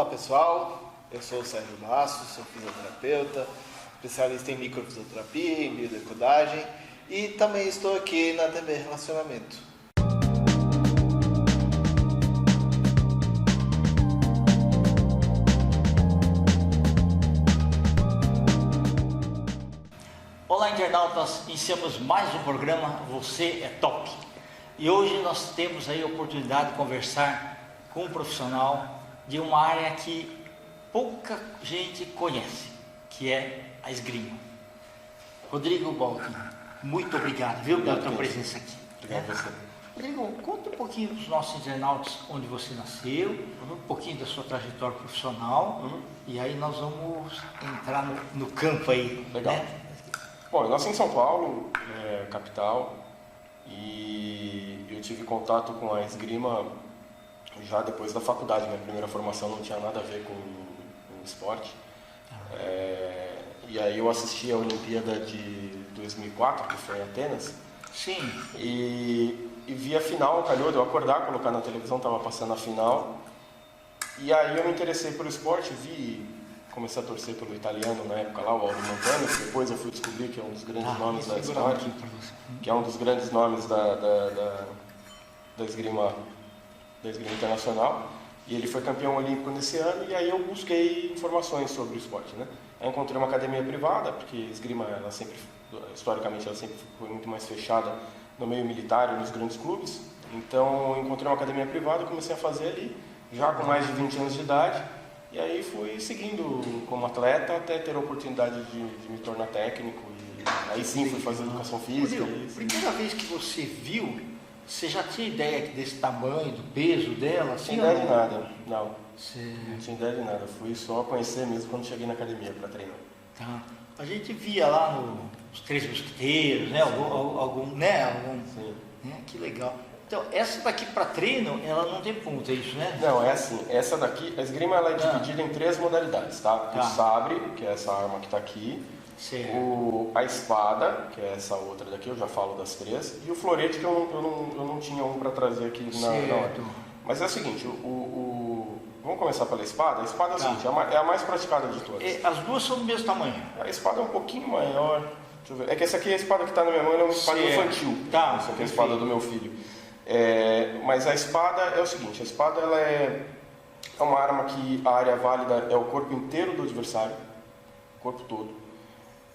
Olá pessoal, eu sou o Sérgio Basso, sou fisioterapeuta, especialista em microfisioterapia, em biodecodagem e também estou aqui na TV Relacionamento. Olá internautas, iniciamos mais um programa Você é Top. E hoje nós temos aí a oportunidade de conversar com um profissional de uma área que pouca gente conhece, que é a esgrima. Rodrigo Baldi, muito obrigado, viu, pela tua presença aqui. Obrigado a você. Rodrigo, conta um pouquinho para os nossos internautas onde você nasceu, um pouquinho da sua trajetória profissional, e aí nós vamos entrar no campo aí. Legal. Né? Bom, eu nasci em São Paulo, capital, e eu tive contato com a esgrima já depois da faculdade. Minha primeira formação não tinha nada a ver com esporte. E aí eu assisti a Olimpíada de 2004, que foi em Atenas. Sim. E vi a final, calhou de eu acordar, colocar na televisão, estava passando a final. E aí eu me interessei pelo esporte, comecei a torcer pelo italiano na época lá, o Aldo Montano, que depois eu fui descobrir que é um dos grandes nomes da história, que é um dos grandes nomes da esgrima internacional, e ele foi campeão olímpico nesse ano. E aí eu busquei informações sobre o esporte, né? Aí encontrei uma academia privada, porque a esgrima, historicamente, ela sempre foi muito mais fechada no meio militar e nos grandes clubes. Então encontrei uma academia privada, comecei a fazer ali, já com mais de 20 anos de idade. E aí fui seguindo como atleta até ter a oportunidade de me tornar técnico. E aí sim fui fazer educação física. Primeira vez que você viu, você já tinha ideia desse tamanho, do peso dela? Sem ideia de nada, não. Você... Não tinha ideia de nada. Fui só conhecer mesmo quando cheguei na academia para treinar. Tá. A gente via lá nos Três Mosqueteiros, né? Algum, Sim. Né? Que legal. Então, essa daqui para treino, ela não tem ponta, é isso, né? Não, é assim, essa daqui, a esgrima ela é dividida em 3 modalidades, tá? O sabre, que é essa arma que está aqui, a espada, que é essa outra daqui, eu já falo das 3, e o florete, que eu não tinha um para trazer aqui na hora. Mas é o seguinte, vamos começar pela espada. A espada é o seguinte, é a mais praticada de todas. As duas são do mesmo tamanho? A espada é um pouquinho maior, deixa eu ver. É que essa aqui, a espada que está na minha mão, é uma espada infantil. Essa aqui é a espada do meu filho. Mas a espada é o seguinte, a espada ela é uma arma que a área válida é o corpo inteiro do adversário, o corpo todo,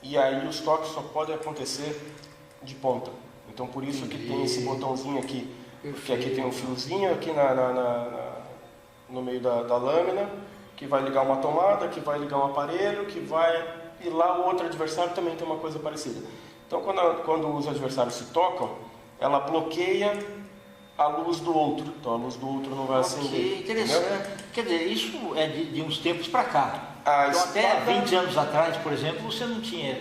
e aí os toques só podem acontecer de ponta. Então por isso que tem esse botãozinho aqui, porque aqui tem um fiozinho aqui no meio da lâmina, que vai ligar uma tomada, que vai ligar um aparelho, e lá o outro adversário também tem uma coisa parecida. Então quando os adversários se tocam, ela bloqueia a luz do outro, então a luz do outro não vai acender. Que interessante. Entendeu? Quer dizer, isso é de uns tempos para cá. Então, espada... até 20 anos atrás, por exemplo, você não tinha,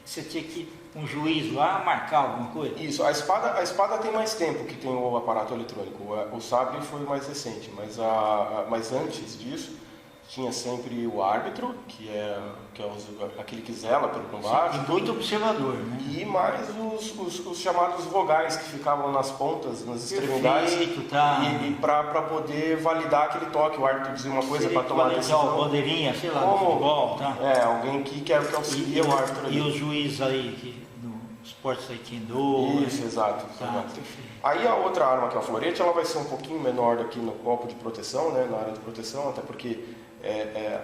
você tinha que um juiz lá marcar alguma coisa? Isso, a espada tem mais tempo que tem o aparato eletrônico, o sabre foi mais recente, mas antes disso tinha sempre o árbitro, que é aquele que zela pelo combate. E muito observador, né? E mais os chamados vogais que ficavam nas pontas, nas extremidades. E para poder validar aquele toque, o árbitro dizia uma coisa para tomar a decisão. Bandeirinha, sei lá, no futebol, tá? Alguém que auxilia o árbitro ali. E o juiz aí, no esporte taekwondo. Isso, exato. Aí a outra arma, que é o florete, ela vai ser um pouquinho menor aqui no copo de proteção, né, na área de proteção, até porque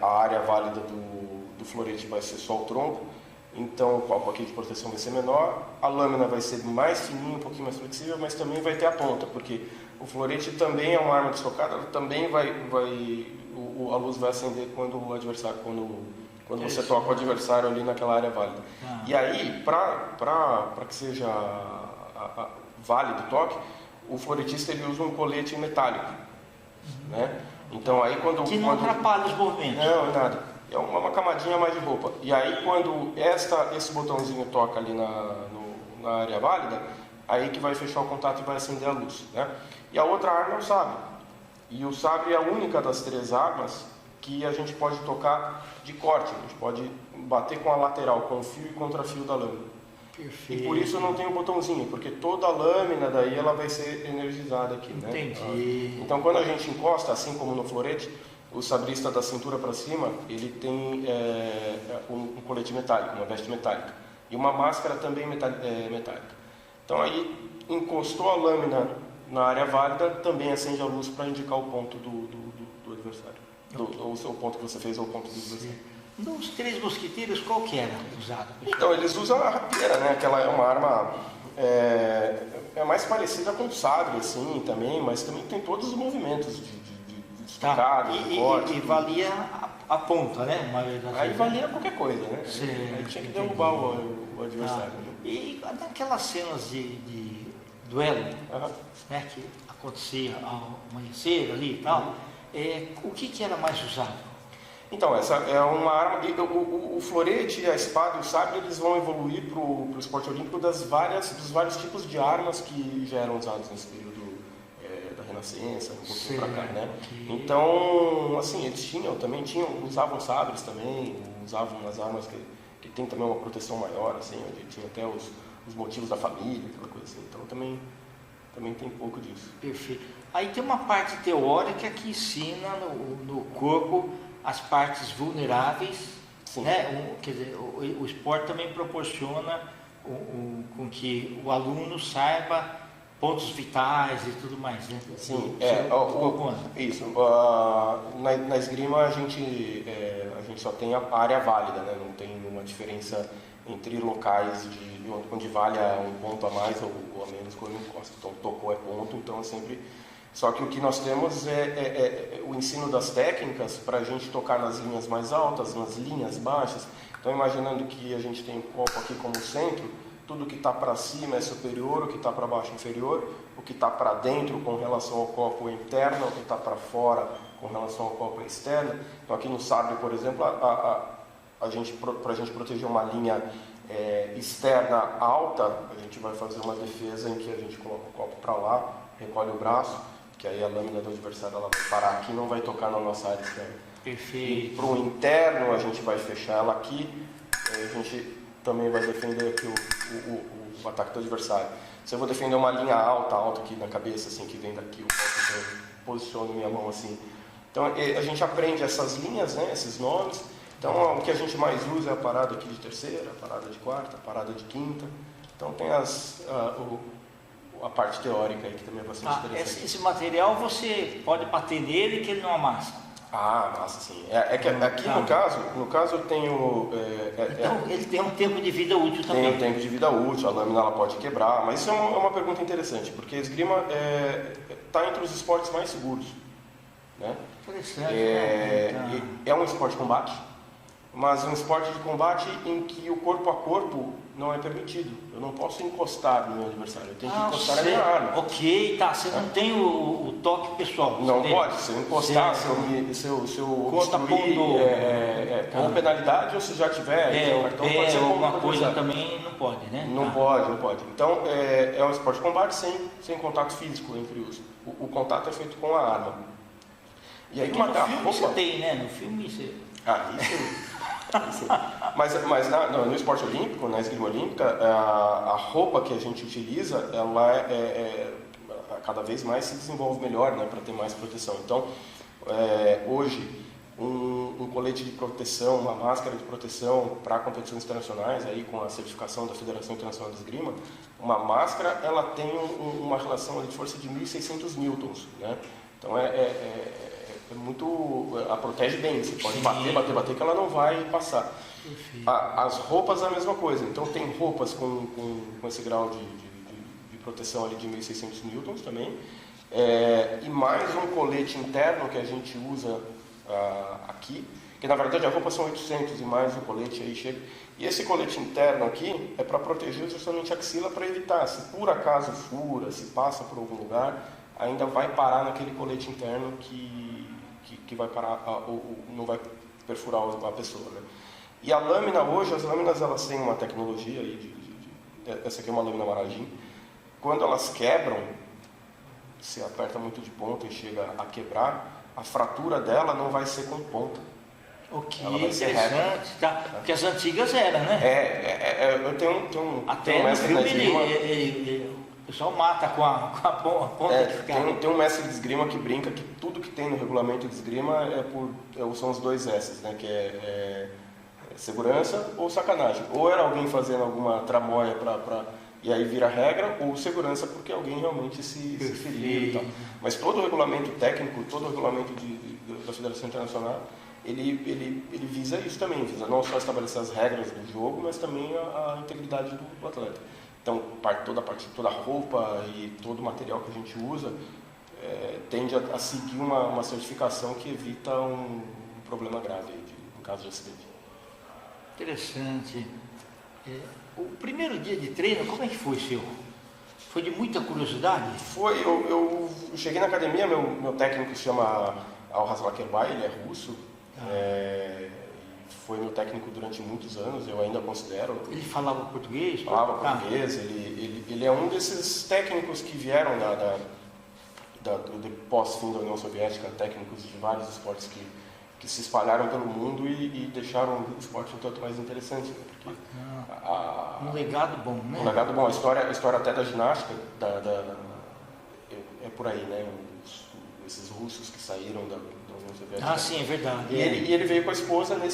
a área válida do florete vai ser só o tronco, então o copo aqui de proteção vai ser menor, a lâmina vai ser mais fininha, um pouquinho mais flexível, mas também vai ter a ponta, porque o florete também é uma arma de estocada, também a luz vai acender quando você toca o adversário ali naquela área válida. E aí, para que seja válido o toque, o floretista ele usa um colete metálico, né? Então aí quando não atrapalha os movimentos. Não, nada. É uma camadinha mais de roupa. E aí quando esse botãozinho toca ali na área válida, aí que vai fechar o contato e vai acender a luz, né? E a outra arma é o sabre. E o sabre é a única das 3 armas que a gente pode tocar de corte. A gente pode bater com a lateral, com o fio e contrafio da lâmina. Perfeito. E por isso não tem o botãozinho, porque toda a lâmina daí ela vai ser energizada aqui, né? Entendi. Então quando a gente encosta, assim como no florete, O sabrista da cintura para cima, ele tem um colete metálico, uma veste metálica. E uma máscara também metálica. Então aí, encostou a lâmina na área válida, também acende a luz para indicar o ponto do adversário. O seu ponto que você fez ou o ponto do adversário. Nos Três Mosqueteiros, qual que era usado? Pessoal? Então, eles usam a rapieira, né? Aquela é uma arma mais parecida com o sabre, assim, também, mas também tem todos os movimentos de estocada, de corte. E valia a ponta, né? Aí valia qualquer coisa, né? Aí tinha que derrubar o adversário. E naquelas cenas de duelo, né, que acontecia ao amanhecer ali e tal, o que era mais usado? Então, essa é uma arma. O florete, a espada e o sabre, eles vão evoluir para o esporte olímpico dos vários tipos de armas que já eram usados nesse período da Renascença, um pouquinho para cá, né? Então, assim, eles usavam sabres também, usavam umas armas que tem também uma proteção maior, assim, onde tinha até os motivos da família, aquela coisa assim. Então, também tem um pouco disso. Perfeito. Aí tem uma parte teórica que ensina no corpo as partes vulneráveis, né? Quer dizer, o esporte também proporciona com que o aluno saiba pontos vitais e tudo mais, né? Sim, isso. Na esgrima a gente só tem a área válida, né? Não tem uma diferença entre locais onde vale um ponto a mais ou a menos quando encosta. Então, tocou é ponto, então é sempre... Só que o que nós temos é o ensino das técnicas para a gente tocar nas linhas mais altas, nas linhas baixas. Então, imaginando que a gente tem o copo aqui como centro, tudo que está para cima é superior, o que está para baixo é inferior, o que está para dentro com relação ao copo é interno, o que está para fora com relação ao copo é externo. Então, aqui no sabre, por exemplo, para a gente proteger uma linha externa alta, a gente vai fazer uma defesa em que a gente coloca o copo para lá, recolhe o braço, que aí a lâmina do adversário ela vai parar aqui e não vai tocar na nossa área externa. Perfeito. E para o interno a gente vai fechar ela aqui, a gente também vai defender aqui o ataque do adversário. Se eu vou defender uma linha alta aqui na cabeça, assim, que vem daqui, eu posiciono minha mão assim. Então a gente aprende essas linhas, né, esses nomes. Então o que a gente mais usa é a parada aqui de terceira, a parada de quarta, a parada de quinta. Então tem a parte teórica aí que também é bastante interessante. Esse material você pode bater nele que ele não amassa. Amassa sim. Aqui no caso eu tenho... Então ele tem um tempo de vida útil também. Tem um tempo de vida útil, a lâmina ela pode quebrar, mas isso é uma pergunta interessante, porque a esgrima está entre os esportes mais seguros. Né? Interessante. É um esporte de combate, mas um esporte de combate em que o corpo a corpo não é permitido. Eu não posso encostar no meu adversário, eu tenho que encostar na minha arma. Ok, tá. Você não tem o toque pessoal. Não pode. Se eu encostar, se eu obstruir, ou penalidade, ou se já tiver, então pode ser alguma coisa também, não pode, né? Não pode. Então, é um esporte de combate sem contato físico entre os. O contato é feito com a arma. E aí, no filme você tem, né? No filme você... Isso. Mas no esporte olímpico, na esgrima olímpica, a roupa que a gente utiliza, ela cada vez mais se desenvolve melhor, né, para ter mais proteção. Então, hoje, um colete de proteção, uma máscara de proteção para competições internacionais, aí com a certificação da Federação Internacional de Esgrima, uma máscara ela tem uma relação de força de 1.600 newtons, né? Então ela protege bem, você pode bater que ela não vai passar. As roupas é a mesma coisa, então tem roupas com esse grau de proteção ali de 1.600 newtons também, e mais um colete interno que a gente usa aqui, que na verdade a roupa são 800 e mais o colete aí chega. E esse colete interno aqui é para proteger justamente a axila, para evitar, se por acaso fura, se passa por algum lugar, ainda vai parar naquele colete interno que vai parar, não vai perfurar a pessoa, né? E a lâmina hoje, as lâminas elas têm uma tecnologia aí essa aqui é uma lâmina Maragin. Quando elas quebram, se aperta muito de ponta e chega a quebrar, a fratura dela não vai ser com ponta. Ok, ela vai ser interessante, tá? Porque as antigas eram, né? Eu tenho até um no mestre na filme esgrima. o pessoal mata com a ponta que fica. Tem um mestre de esgrima que brinca que tudo que tem no regulamento de esgrima são os dois S's, né? Que é segurança ou sacanagem. Ou era alguém fazendo alguma tramóia e aí vira regra, ou segurança porque alguém realmente se feriu e tal. Mas todo o regulamento técnico, todo o regulamento da Federação Internacional, ele visa isso também, visa não só estabelecer as regras do jogo, mas também a integridade do atleta. Então, toda a roupa e todo o material que a gente usa tende a seguir uma certificação que evita um problema grave em caso de acidente. Interessante. O primeiro dia de treino, como é que foi seu? Foi de muita curiosidade? Foi, eu cheguei na academia, meu técnico se chama Alhaz Lakerbay, ele é russo. Foi meu técnico durante muitos anos, eu ainda considero. Ele falava português? Falava português, ele é um desses técnicos que vieram do pós-fim da União Soviética, técnicos de vários esportes que se espalharam pelo mundo e deixaram o esporte um tanto mais interessante. Né? Porque um legado bom, né? Um legado bom. A história até da ginástica é por aí, né? Esses russos que saíram da União Soviética. Sim, é verdade. E ele veio com a esposa, a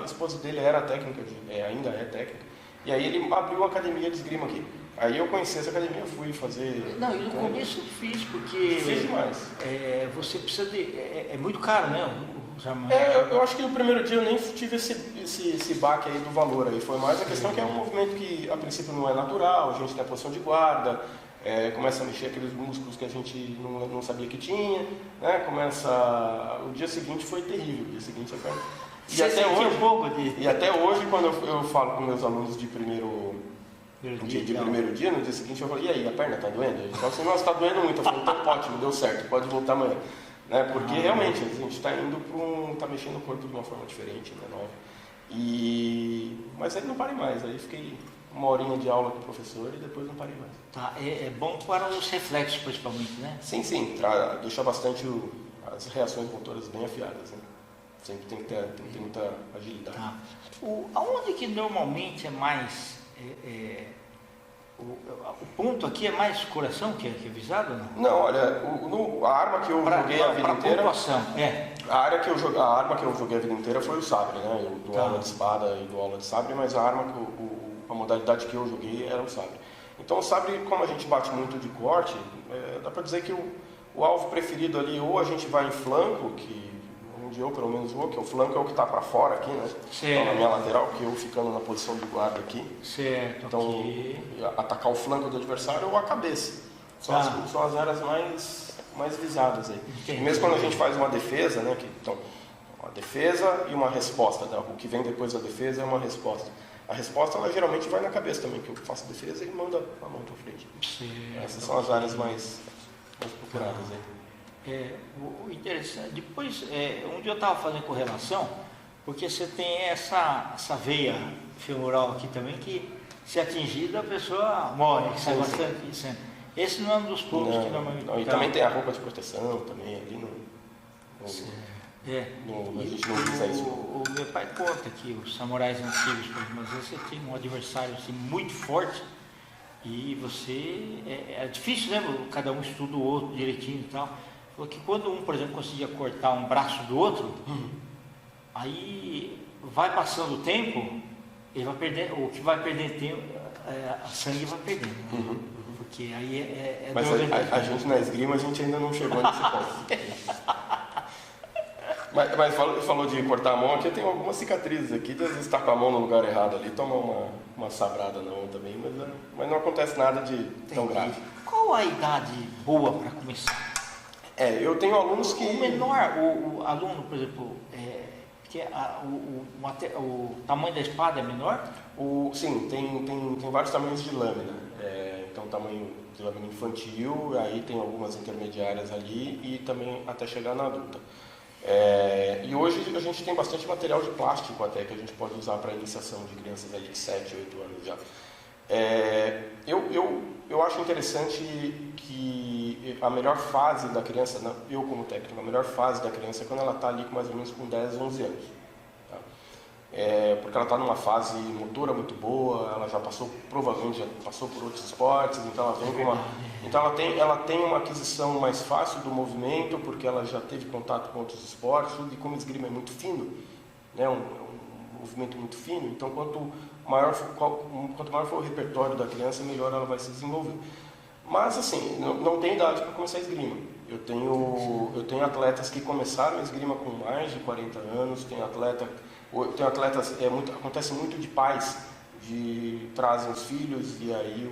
esposa dele era técnica, ainda é técnica, e aí ele abriu uma academia de esgrima aqui. Aí eu conheci essa academia, fui fazer... Não, e no começo eu fiz, porque... Fiz demais. Você precisa de... É muito caro, né? Eu acho que no primeiro dia eu nem tive esse baque aí do valor aí. Foi mais a questão que é um movimento que a princípio não é natural, a gente tem a posição de guarda, começa a mexer aqueles músculos que a gente não sabia que tinha, né? O dia seguinte foi terrível, o dia seguinte é perto. E até hoje, quando eu falo com meus alunos de primeiro dia, no dia seguinte eu falo, e aí, a perna tá doendo? Eles falam assim, nossa, tá doendo muito. Eu falo, então ótimo, deu certo, pode voltar amanhã. Né? Porque realmente a gente está indo tá mexendo o corpo de uma forma diferente, né? Nova. Mas aí não parei mais, aí fiquei uma horinha de aula com o professor e depois não parei mais. Tá, é bom para os reflexos principalmente, né? Sim, deixa bastante as reações motoras bem afiadas, né? Sempre tem que ter muita agilidade. Tá. Aonde que normalmente é mais... O ponto aqui é mais coração que é visado? Não, olha, a arma que eu joguei a vida inteira... A arma que eu joguei a vida inteira foi o sabre, né? Eu dou aula de espada e dou aula de sabre, mas a modalidade que eu joguei era o sabre. Então o sabre, como a gente bate muito de corte, dá para dizer que o alvo preferido ali, ou a gente vai em flanco, onde eu pelo menos vou, que o flanco é o que está para fora aqui, né? Então, na minha lateral, que eu ficando na posição de guarda aqui. Certo. Então, atacar o flanco do adversário ou a cabeça. São as áreas mais visadas aí. Entendi. Mesmo quando a gente faz uma defesa, né? Então, uma defesa e uma resposta. Né? O que vem depois da defesa é uma resposta. A resposta, ela geralmente vai na cabeça também, que eu faço a defesa e manda a mão para frente. Essas são as áreas mais procuradas aí. O interessante, depois, um dia eu estava fazendo correlação, porque você tem essa veia femoral aqui também, que se atingida a pessoa morre, que sai bastante isso. Esse não é um dos pontos que normalmente... E também tem a roupa de proteção, também ali a gente não usa isso. O meu pai conta que os samurais antigos, por exemplo, às vezes você tem um adversário assim, muito forte, e você... É difícil, né? Cada um estuda o outro direitinho e tal. Falou que quando um, por exemplo, conseguia cortar um braço do outro, aí vai passando o tempo, ele vai perder, o que vai perder tempo, a sangue vai perdendo. Né? Porque aí Mas a gente na esgrima, a gente ainda não chegou nesse ponto. Mas falou de cortar a mão, aqui eu tenho algumas cicatrizes aqui, às vezes está com a mão no lugar errado ali, toma uma sabrada na mão também, mas não acontece nada de tão grave. Qual a idade boa para começar? Eu tenho alunos que... O menor, o aluno, por exemplo, porque o tamanho da espada é menor? Sim, tem vários tamanhos de lâmina. Então, tamanho de lâmina infantil, aí tem algumas intermediárias ali e também até chegar na adulta. E hoje a gente tem bastante material de plástico até que a gente pode usar para iniciação de crianças ali de 7, 8 anos já. Eu acho interessante que a melhor fase da criança, eu como técnico, a melhor fase da criança é quando ela está ali com mais ou menos com 10, 11 anos. Tá? porque ela está numa fase motora muito boa, ela já passou, provavelmente já passou por outros esportes, então ela vem com uma, então ela tem uma aquisição mais fácil do movimento, porque ela já teve contato com outros esportes, e como esgrima é muito fino, né, um movimento muito fino, então quanto maior for o repertório da criança, melhor ela vai se desenvolver. Mas assim, não tem idade para começar a esgrima. Eu tenho atletas que começaram a esgrima com mais de 40 anos, tem atletas, acontece muito de pais de trazem os filhos e aí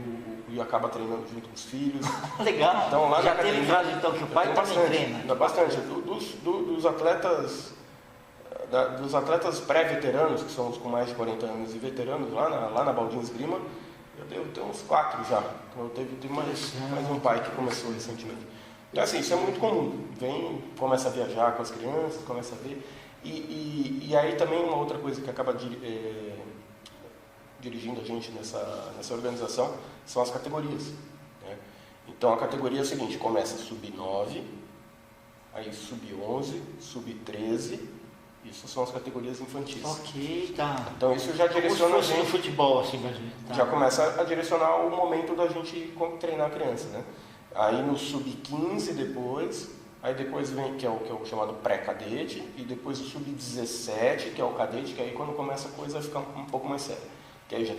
e acaba treinando junto com os filhos. Legal. Então, lá já na teve caso então que o pai também treina? Bastante. Dos atletas pré-veteranos, que são os com mais de 40 anos, e veteranos lá na Baldin Esgrima, eu tenho uns 4 já. Então eu teve mais um pai que começou recentemente. Então, assim, isso é muito comum. Começa a viajar com as crianças, começa a ver. E aí também uma outra coisa que acaba dirigindo a gente nessa organização são as categorias, né? Então a categoria é o seguinte, começa sub-9, aí sub-11, sub-13, isso são as categorias infantis. Ok, tá. Então isso já direciona a gente no futebol, assim, tá. Já começa a direcionar o momento da gente treinar a criança, né? Aí no sub-15 depois vem, que é o chamado pré-cadete, e depois o sub-17, que é o cadete, que aí quando começa a coisa fica um pouco mais séria. Que aí já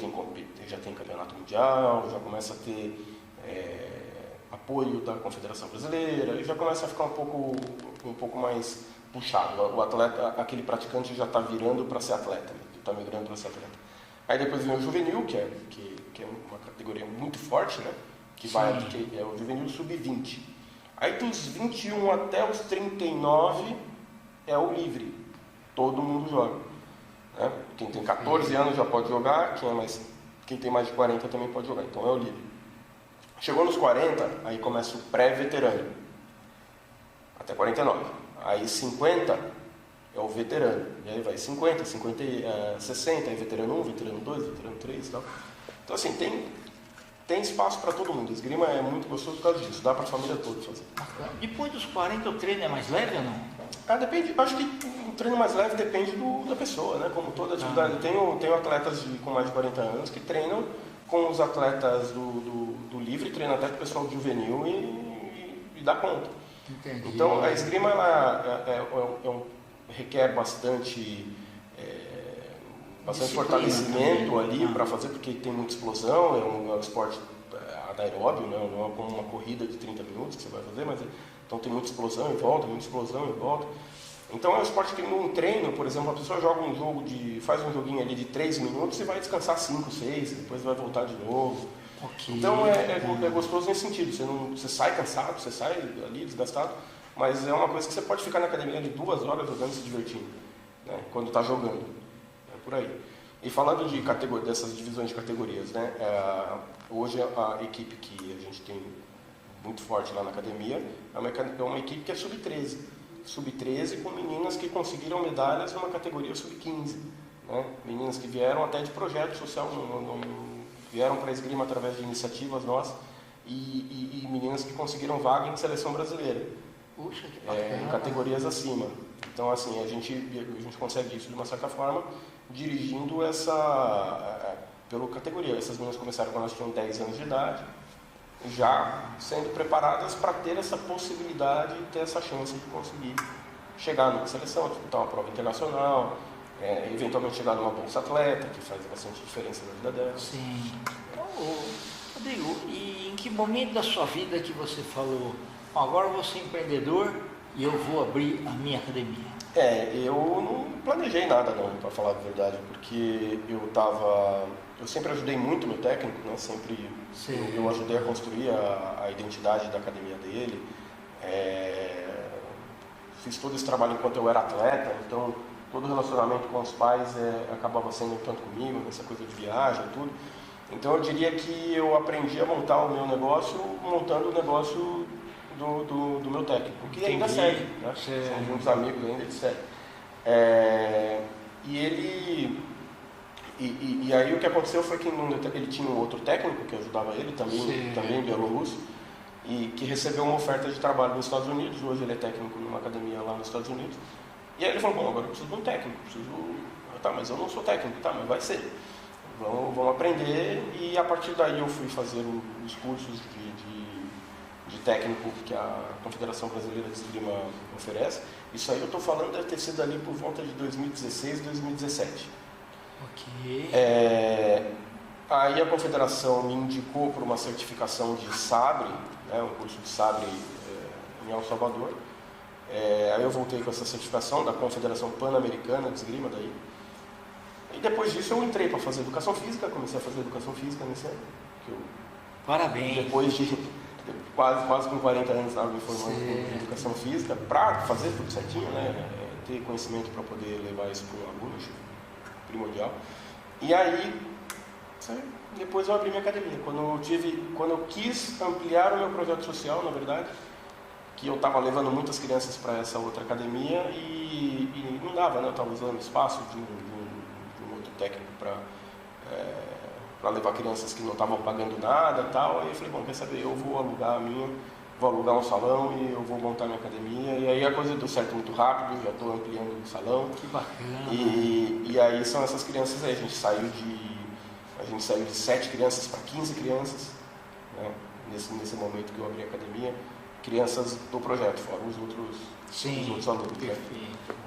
tem campeonato mundial, já começa a ter apoio da Confederação Brasileira, e já começa a ficar um pouco mais puxado. O atleta, aquele praticante já está virando para ser atleta, está migrando para ser atleta. Aí depois vem o juvenil, que é uma categoria muito forte, né? Que é o juvenil sub-20. Aí dos 21 até os 39 é o livre, todo mundo joga, né? Quem tem 14 anos já pode jogar, quem tem mais de 40 também pode jogar, então é o livre. Chegou nos 40, aí começa o pré-veterano, até 49. Aí 50 é o veterano, e aí vai 50, 60, aí veterano 1, veterano 2, veterano 3 e tal. Então assim, tem espaço para todo mundo. Esgrima é muito gostoso por causa disso, dá para a família toda fazer. Depois dos 40 o treino é mais leve ou não? Depende, acho que o treino mais leve depende da pessoa, né? Como toda atividade. Eu tenho atletas com mais de 40 anos que treinam com os atletas do livre, treinam até com o pessoal do juvenil e dá conta. Entendi. Então a esgrima requer bastante fortalecimento ali para fazer, porque tem muita explosão, é um esporte anaeróbio, né? Não é como uma corrida de 30 minutos que você vai fazer, mas então tem muita explosão em volta, Então é um esporte que num treino, por exemplo, a pessoa faz um joguinho ali de 3 minutos e vai descansar 5, 6, depois vai voltar de novo. Okay. Então é gostoso nesse sentido, você sai cansado, você sai ali desgastado, mas é uma coisa que você pode ficar na academia de 2 horas jogando e se divertindo, né? Quando está jogando. Por aí. E falando dessas divisões de categorias, né? Hoje a equipe que a gente tem muito forte lá na academia é uma equipe que é sub-13. Sub-13 com meninas que conseguiram medalhas numa categoria sub-15. Né? Meninas que vieram até de projeto social, vieram para a esgrima através de iniciativas nossas e meninas que conseguiram vaga em seleção brasileira. Puxa, que bacana. Em categorias acima. Então, assim, a gente consegue isso de uma certa forma, dirigindo pela categoria. Essas meninas começaram quando elas tinham 10 anos de idade, já sendo preparadas para ter essa possibilidade e ter essa chance de conseguir chegar numa seleção, disputar uma prova internacional, eventualmente chegar numa bolsa atleta, que faz bastante diferença na vida delas. Sim. Então, Rodrigo, e em que momento da sua vida que você falou, agora eu vou ser empreendedor e eu vou abrir a minha academia? Eu não planejei nada não, para falar a verdade, porque eu sempre ajudei muito meu técnico, né? Eu ajudei a construir a identidade da academia dele, fiz todo esse trabalho enquanto eu era atleta, então todo relacionamento com os pais acabava sendo um tanto comigo, nessa coisa de viagem e tudo. Então eu diria que eu aprendi a montar o meu negócio montando o negócio do meu técnico, que ainda segue, né? São muitos amigos ainda, ele segue. E aí o que aconteceu foi que ele tinha um outro técnico que ajudava ele, também bielorrusso, e que recebeu uma oferta de trabalho nos Estados Unidos. Hoje ele é técnico numa academia lá nos Estados Unidos. E aí ele falou, bom, agora eu preciso de um técnico, tá, mas eu não sou técnico, tá, mas vai ser. Vamos aprender, e a partir daí eu fui fazer os cursos de técnico que a Confederação Brasileira de Esgrima oferece. Isso aí eu estou falando deve ter sido ali por volta de 2016, 2017. Ok. Aí a Confederação me indicou para uma certificação de sabre, né, um curso de sabre em El Salvador. Aí eu voltei com essa certificação da Confederação Pan-Americana de Esgrima daí. E depois disso eu entrei para fazer educação física, comecei a fazer educação física nesse ano. Parabéns. Depois de quase com 40 anos estava me formando em educação física, para fazer tudo certinho, né? Ter conhecimento para poder levar isso para um aluno, primordial. E aí, depois eu abri minha academia. Quando eu quis ampliar o meu projeto social, na verdade, que eu estava levando muitas crianças para essa outra academia e não dava, né? Eu estava usando espaço de um outro técnico para levar crianças que não estavam pagando nada e tal. Aí eu falei, bom, quer saber, eu vou alugar a minha, vou alugar um salão e eu vou montar minha academia. E aí a coisa deu certo muito rápido, já estou ampliando o salão. Que bacana. E aí são essas crianças aí, a gente saiu de 7 crianças para 15 crianças, né? Nesse momento que eu abri a academia, crianças do projeto, fora os outros alunos. Né?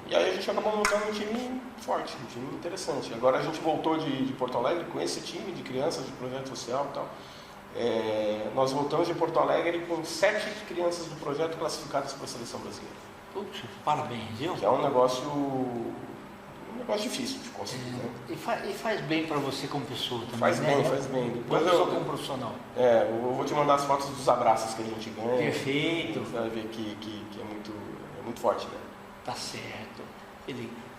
E aí a gente acabou montando um time forte, um time interessante. Agora a gente voltou de Porto Alegre com esse time de crianças de projeto social e tal. Nós voltamos de Porto Alegre com 7 crianças do projeto classificadas para a seleção brasileira. Puxa, parabéns, viu? Que é um negócio difícil de conseguir. Né? E faz bem para você como pessoa também. Faz né? bem. Depois não só como profissional. Eu vou te mandar as fotos dos abraços que a gente ganha. Perfeito. Você vai ver que é muito forte, né? Tá certo.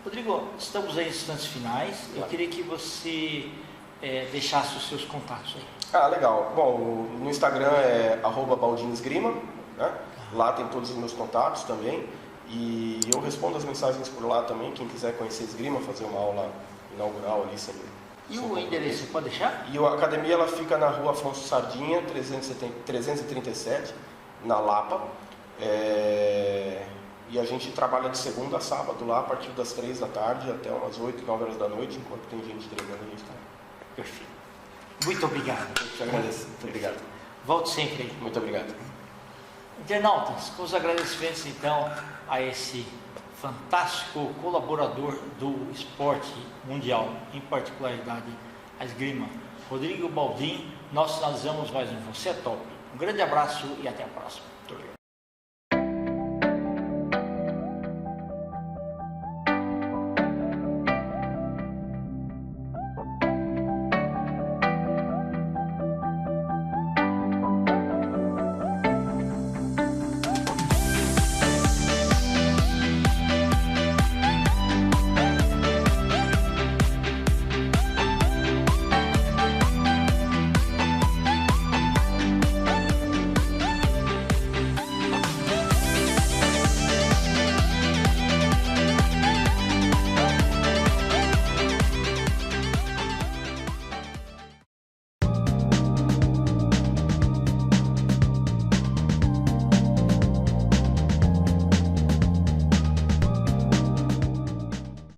Rodrigo, estamos aí em instantes finais. Eu queria que você deixasse os seus contatos aí. Legal. Bom, no Instagram é @baldinhosgrima, né? Lá tem todos os meus contatos também. E eu respondo as mensagens por lá também. Quem quiser conhecer esgrima, fazer uma aula inaugural ali sempre. E o endereço, você pode deixar? E a academia ela fica na rua Afonso Sardinha, 337, na Lapa. E a gente trabalha de segunda a sábado lá, a partir das 3 da tarde até umas 8, 9 horas da noite, enquanto tem gente treinando, a gente está. Perfeito. Muito obrigado. Eu te agradeço. Muito obrigado. Volte sempre aí. Muito obrigado. Internautas, com os agradecimentos então a esse fantástico colaborador do esporte mundial, em particularidade a esgrima, Rodrigo Baldin, nós finalizamos mais um Você é Top. Um grande abraço e até a próxima. Muito obrigado.